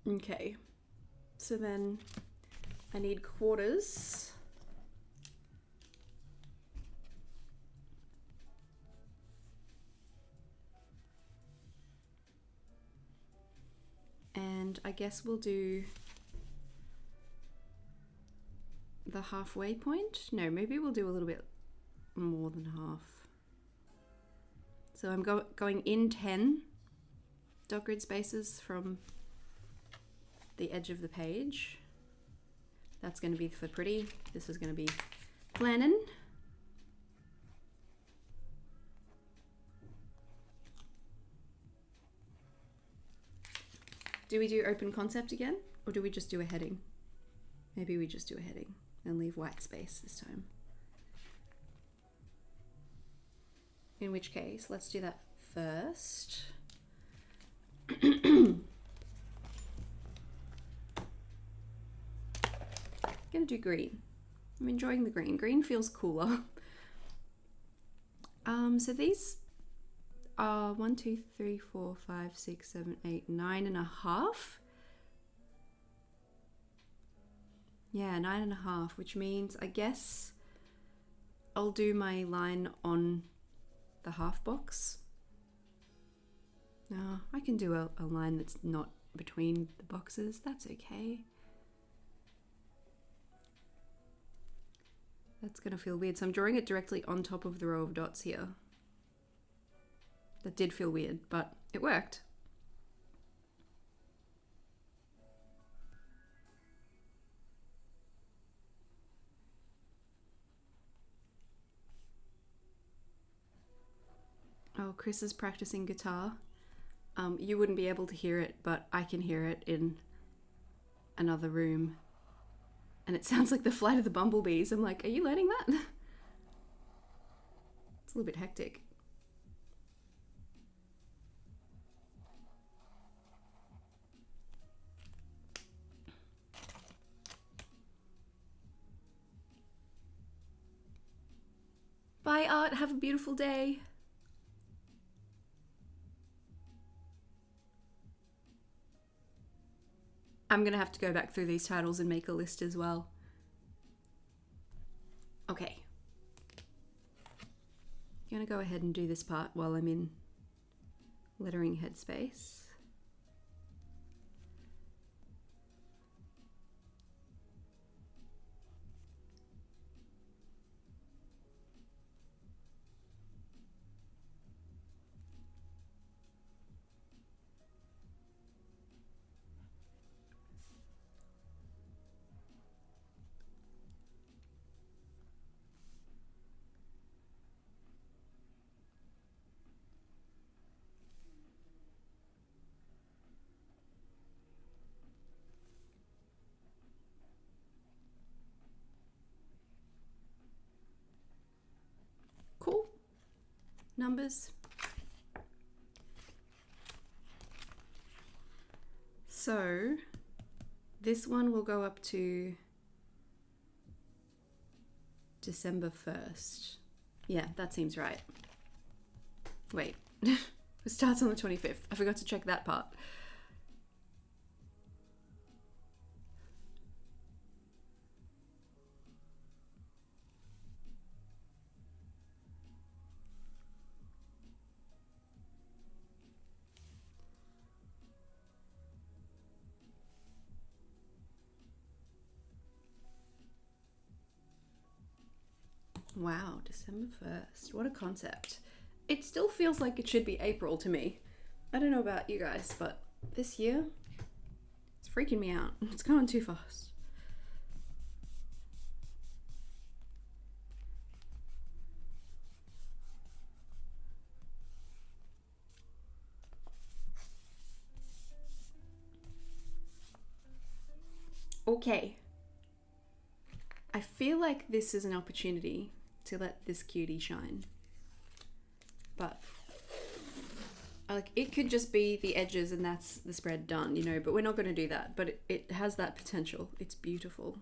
Okay, so then I need quarters. And I guess we'll do the halfway point. No, maybe we'll do a little bit more than half. So I'm going in 10 dot grid spaces from the edge of the page. That's going to be for pretty. This is going to be planning. Do we do open concept again, or do we just do a heading? Maybe we just do a heading and leave white space this time. In which case, let's do that first. Gonna do green. I'm enjoying the green. Green feels cooler. So these are 1, 2, 3, 4, 5, 6, 7, 8, 9.5. Yeah, 9.5, which means I guess I'll do my line on the half box. No, I can do a line that's not between the boxes. That's okay. That's gonna feel weird. So I'm drawing it directly on top of the row of dots here. That did feel weird, but it worked. Oh, Chris is practicing guitar. You wouldn't be able to hear it, but I can hear it in another room. And it sounds like the flight of the bumblebees. I'm like, are you learning that? It's a little bit hectic. Bye, Art. Have a beautiful day. I'm gonna have to go back through these titles and make a list as well. Okay. I'm gonna go ahead and do this part while I'm in lettering headspace. Cool. Numbers. So this one will go up to December 1st. Yeah, that seems right. Wait, it starts on the 25th. I forgot to check that part. Wow, December 1st. What a concept. It still feels like it should be April to me. I don't know about you guys, but this year, it's freaking me out. It's going too fast. Okay. I feel like this is an opportunity to let this cutie shine. But like it could just be the edges and that's the spread done, you know, but we're not going to do that. But it has that potential. It's beautiful.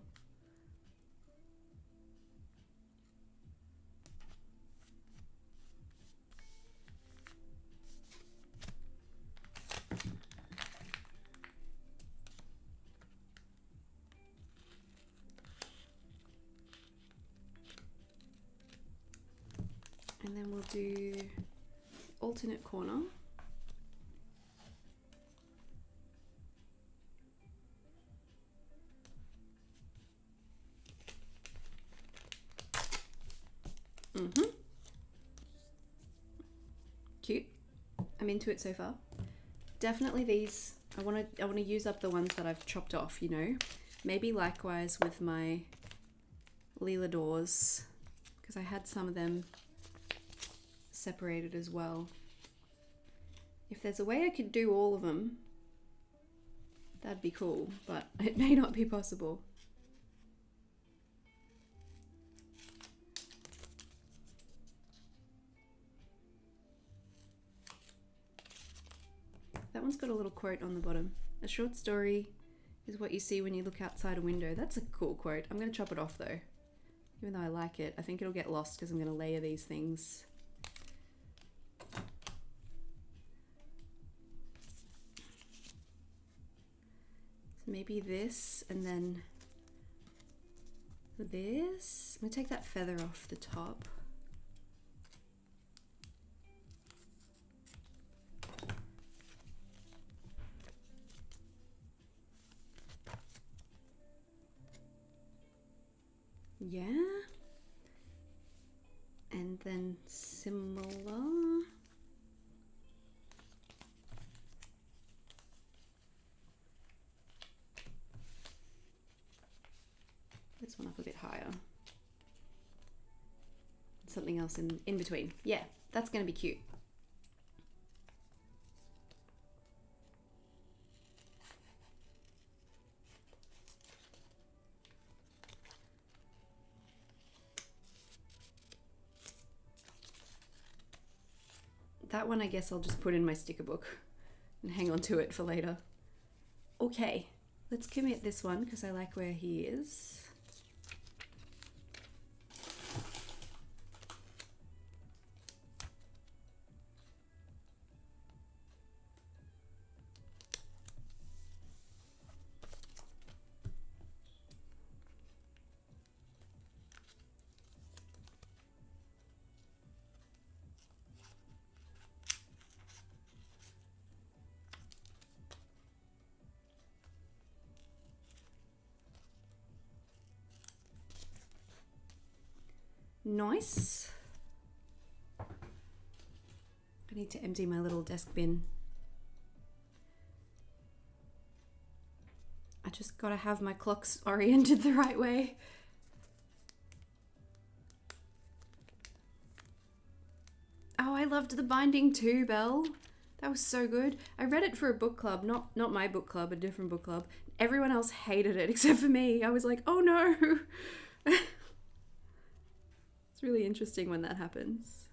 And then we'll do alternate corner. Cute. I'm into it so far. Definitely these, I want to use up the ones that I've chopped off, you know. Maybe likewise with my Leela doors, because I had some of them separated as well. If there's a way I could do all of them, that'd be cool, but it may not be possible. That one's got a little quote on the bottom. A short story is what you see when you look outside a window. That's a cool quote. I'm going to chop it off though. Even though I like it, I think it'll get lost because I'm going to layer these things. So maybe this and then this. I'm going to take that feather off the top. Yeah, And then similar. This one up a bit higher. Something else in between. Yeah, that's going to be cute. That one I guess I'll just put in my sticker book and hang on to it for later. Okay, let's commit this one because I like where he is. Nice. I need to empty my little desk bin. I just gotta have my clocks oriented the right way. Oh, I loved the binding too, Belle. That was so good. I read it for a book club, not my book club, a different book club. Everyone else hated it except for me. I was like, oh no. It's really interesting when that happens.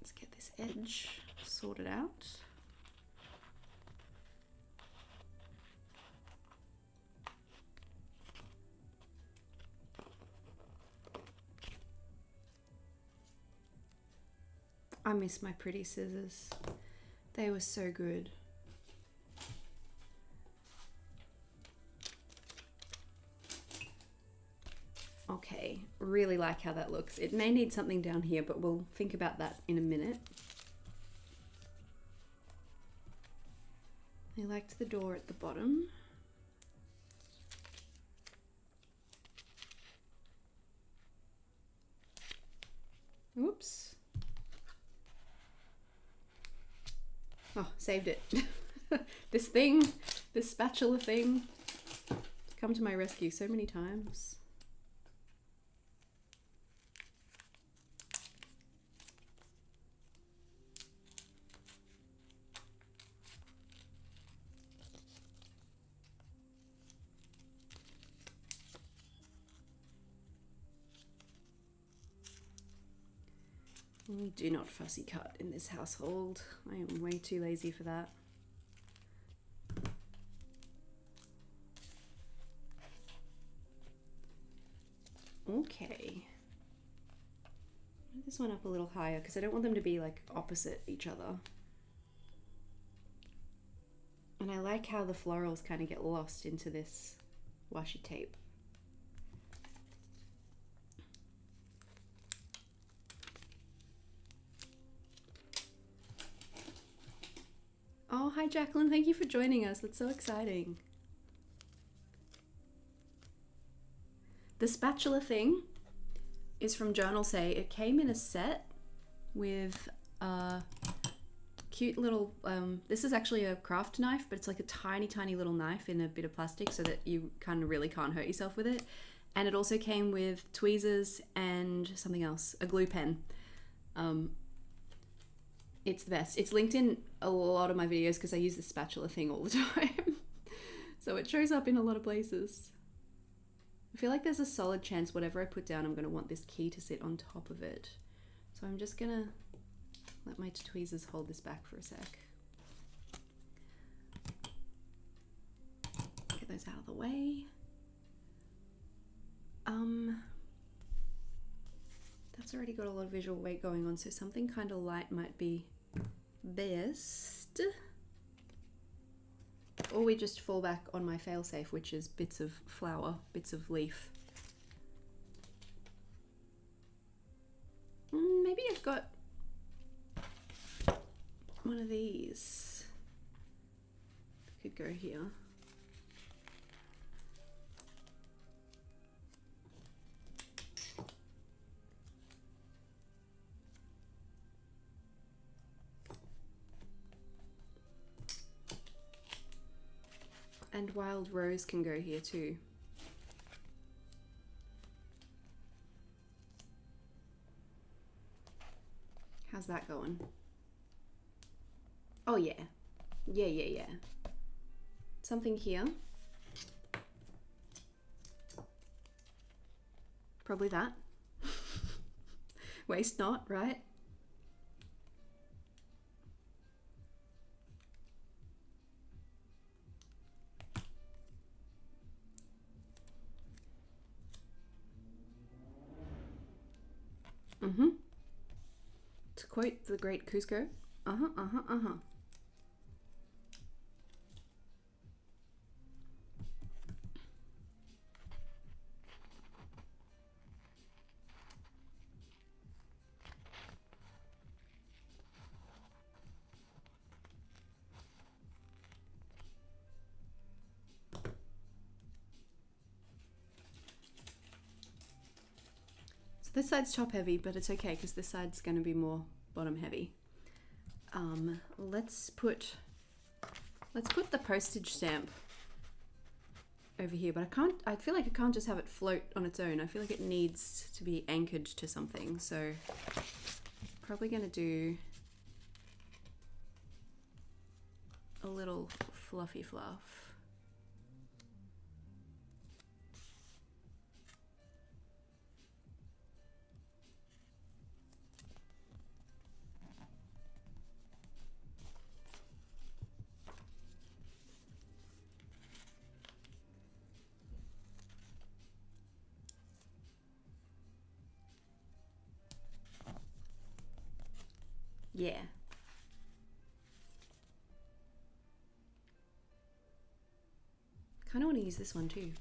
Let's get this edge sorted out. I miss my pretty scissors. They were so good. Okay, really like how that looks. It may need something down here, but we'll think about that in a minute. I liked the door at the bottom. Oops. Oh, saved it. This spatula thing, it's come to my rescue so many times. We do not fussy cut in this household. I am way too lazy for that. Okay. Move this one up a little higher because I don't want them to be like opposite each other. And I like how the florals kind of get lost into this washi tape. Oh, hi Jacqueline, thank you for joining us. That's so exciting. The spatula thing is from JOURNALSAY. It came in a set with a cute little, this is actually a craft knife, but it's like a tiny, tiny little knife in a bit of plastic so that you kind of really can't hurt yourself with it. And it also came with tweezers and something else, a glue pen. It's the best. It's linked in a lot of my videos because I use the spatula thing all the time. So it shows up in a lot of places. I feel like there's a solid chance whatever I put down, I'm going to want this key to sit on top of it. So I'm just going to let my tweezers hold this back for a sec. Get those out of the way. That's already got a lot of visual weight going on, so something kind of light might be best. Or we just fall back on my failsafe, which is bits of flower, bits of leaf. Maybe I've got one of these could go here. And wild rose can go here too. How's that going? Oh yeah. Yeah. Something here. Probably that. Waste not, right? To quote the great Cusco, This side's top heavy, but it's okay because this side's going to be more bottom heavy. Let's put the postage stamp over here, but I feel like I can't just have it float on its own. I feel like it needs to be anchored to something. So probably going to do a little fluffy fluff. Yeah. Kind of want to use this one too.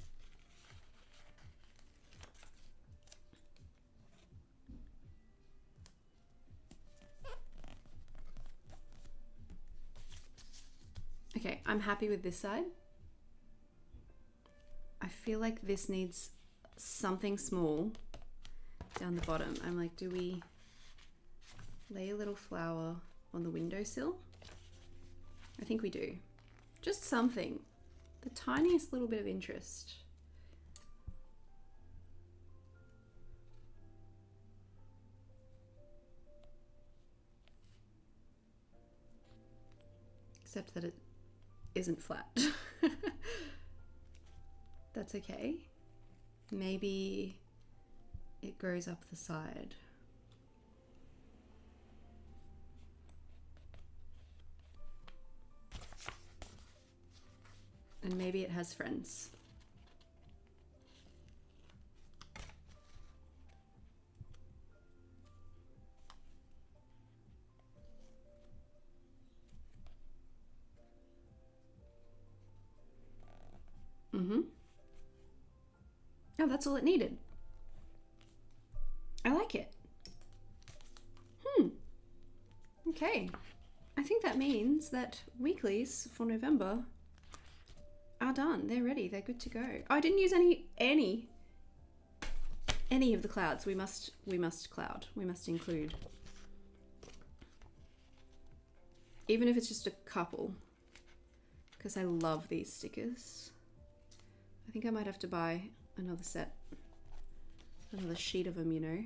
Okay, I'm happy with this side. I feel like this needs something small down the bottom. I'm like, do we lay a little flower on the windowsill? I think we do. Just something. The tiniest little bit of interest. Except that it isn't flat. That's okay. Maybe it grows up the side. And maybe it has friends. Oh, that's all it needed. I like it. Okay. I think that means that weeklies for November are done. They're ready. They're good to go. Oh, I didn't use any of the clouds. We must cloud. We must include. Even if it's just a couple. Because I love these stickers. I think I might have to buy another set. Another sheet of them, you know.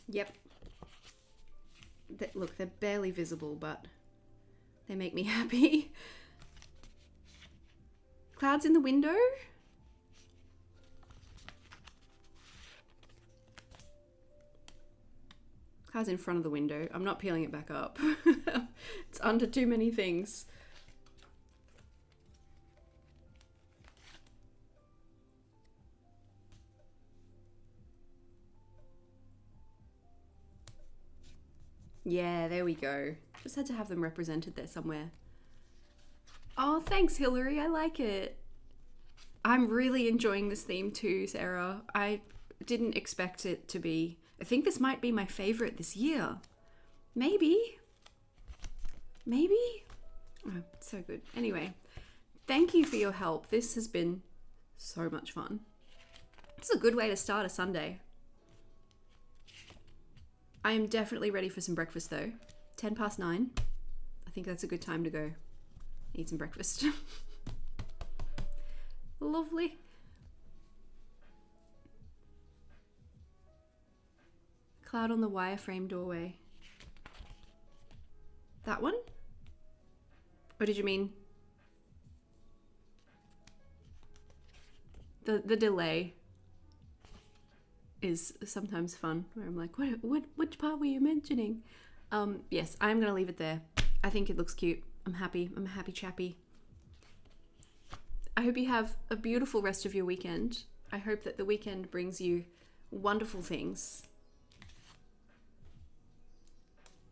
Yep. Look, they're barely visible, but they make me happy. Clouds in the window? Clouds in front of the window. I'm not peeling it back up. It's under too many things. Yeah, there we go. Just had to have them represented there somewhere. Oh, Oh, thanks, Hillary. I like it. I'm really enjoying this theme too, Sarah. I didn't expect it to be. I think this might be my favorite this year. Maybe. Oh, so good. Anyway, thank you for your help. This has been so much fun. It's a good way to start a Sunday. I am definitely ready for some breakfast though. 9:10. I think that's a good time to go eat some breakfast. Lovely. Cloud on the wireframe doorway. That one? Or did you mean the delay is sometimes fun, where I'm like, which part were you mentioning? Yes, I'm gonna leave it there. I think it looks cute. I'm happy. I'm a happy chappy. I hope you have a beautiful rest of your weekend. I hope that the weekend brings you wonderful things.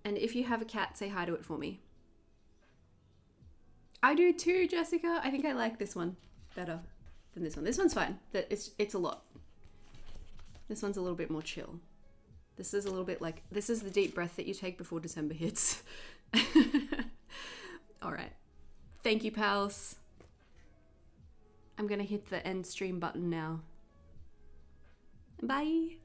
And if you have a cat, say hi to it for me. I do too, Jessica. I think I like this one better than this one. This one's fine. It's a lot. This one's a little bit more chill. This is a little bit like, this is the deep breath that you take before December hits. All right. Thank you, pals. I'm gonna hit the end stream button now. Bye.